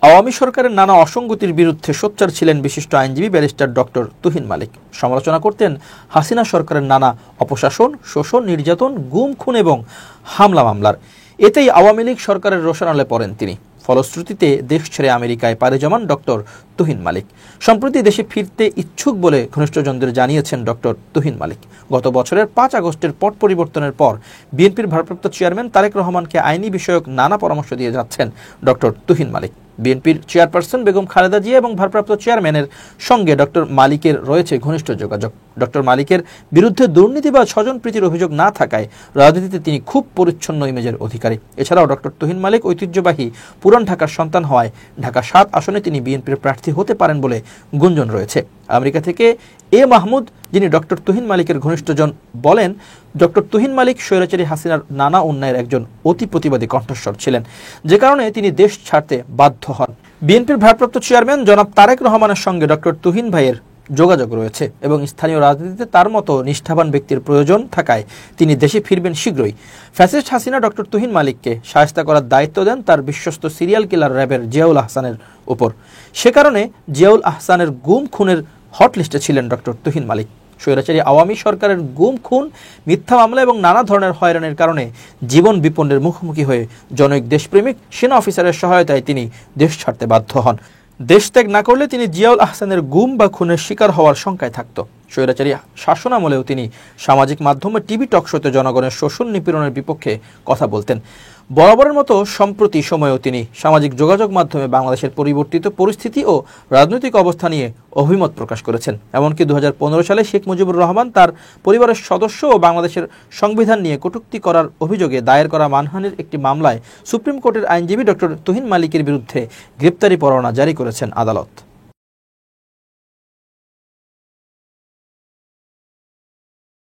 আওয়ামী সরকারের নানা অসঙ্গতির বিরুদ্ধে সোচ্চার ছিলেন বিশিষ্ট আইনজীবী ব্যারিস্টার ডক্টর তুহিন মালিক। সমালোচনা করতেন হাসিনা সরকারের নানা অপশাসন, শোষণ, নির্যাতন, গুম, খুন এবং হামলা মামলার। এতেই আওয়ামী লীগ সরকারের রোষানলে পড়েন তিনি। ফলশ্রুতিতে দেশ ছেড়ে আমেরিকায় পাড়ি জমান ডক্টর তুহিন মালিক। সম্প্রতি দেশে ফিরতে ইচ্ছুক বলে ঘনিষ্ঠজনদের জানিয়েছেন ডক্টর তুহিন মালিক। গত বছরের 5 আগস্টের পট পরিবর্তনের পর বিএনপির ভারপ্রাপ্ত চেয়ারম্যান তারেক রহমানকে আইনি বিষয়ক নানা পরামর্শ দিয়ে যাচ্ছেন ডক্টর তুহিন মালিক। বিএনপির চেয়ারপারসন বেগম খালেদা জিয়া এবং ভারপ্রাপ্ত চেয়ারম্যানের সঙ্গে ডক্টর মালিকের রয়েছে ঘনিষ্ঠ যোগাযোগ। ডক্টর মালিকের বিরুদ্ধে দুর্নীতি বা স্বজনপ্রীতির অভিযোগ না থাকায় রাজনীতিতে তিনি খুব পরিচ্ছন্ন ইমেজের অধিকারী। এছাড়াও ডক্টর তুহিন মালিক ঐতিহ্যবাহী পুরান ঢাকার সন্তান হওয়ায় ঢাকা 7 আসনে তিনি বিএনপির প্রার্থী হতে পারেন বলে গুঞ্জন রয়েছে। আমেরিকা থেকে মাহমুদ, যিনি ডক্টর তুহিন মালিকের ঘনিষ্ঠজন, বলেন, ডক্টর তুহিন মালিক স্বৈরাচারী হাসিনার নানা অন্যায়ের একজন অতি প্রতিবাদী কণ্ঠস্বর ছিলেন, যে কারণে তিনি দেশ ছাড়তে বাধ্য হন। বিএনপির ভারপ্রাপ্ত চেয়ারম্যান জনাব তারেক রহমানের সঙ্গে ডক্টর তুহিন ভাইয়ের যোগাযোগ রয়েছে এবং স্থানীয় রাজনীতিতে তার মতো নিষ্ঠাবান ব্যক্তির প্রয়োজন থাকায় তিনি দেশে ফিরবেন শীঘ্রই। ফ্যাসিস্ট হাসিনা ডক্টর তুহিন মালিককে শায়েস্তা করার দায়িত্ব দেন তার বিশ্বস্ত সিরিয়াল কিলার র্যাবের জিয়াউল আহসানের উপর। সে কারণে জিয়াউল আহসানের গুম খুনের হট লিস্টে ছিলেন ডক্টর তুহিন মালিক। স্বৈরাচারী আওয়ামী সরকারের গুম, খুন, মিথ্যা মামলা এবং নানা ধরনের হয়রানির কারণে জীবন বিপন্নের মুখোমুখি হয়ে জনৈক দেশপ্রেমিক সেনা অফিসারের সহায়তায় তিনি দেশ ছাড়তে বাধ্য হন। দেশ ত্যাগ না করলে তিনি জিয়াউল আহসানের গুম বা খুনের শিকার হওয়ার শঙ্কায় থাকত। স্বৈরাচারী শাসনামলেও তিনি সামাজিক মাধ্যম ও টিভি টকশোতে জনগণের শোষণ নিপীড়নের বিপক্ষে কথা বলতেন। বরাবরের মতো সম্প্রতি সময়েও তিনি সামাজিক যোগাযোগ মাধ্যমে বাংলাদেশের পরিবর্তিত পরিস্থিতি ও রাজনৈতিক অবস্থা নিয়ে অভিমত প্রকাশ করেছেন। এমনকি 2015 সালে শেখ মুজিবুর রহমান, তার পরিবারের সদস্য ও বাংলাদেশের সংবিধান নিয়ে কটূক্তি করার অভিযোগে দায়ের করা মানহানির একটি মামলায় সুপ্রিম কোর্টের আইনজীবী ডক্টর তুহিন মালিকের বিরুদ্ধে গ্রেপ্তারি পরোয়ানা জারি করেছেন আদালত।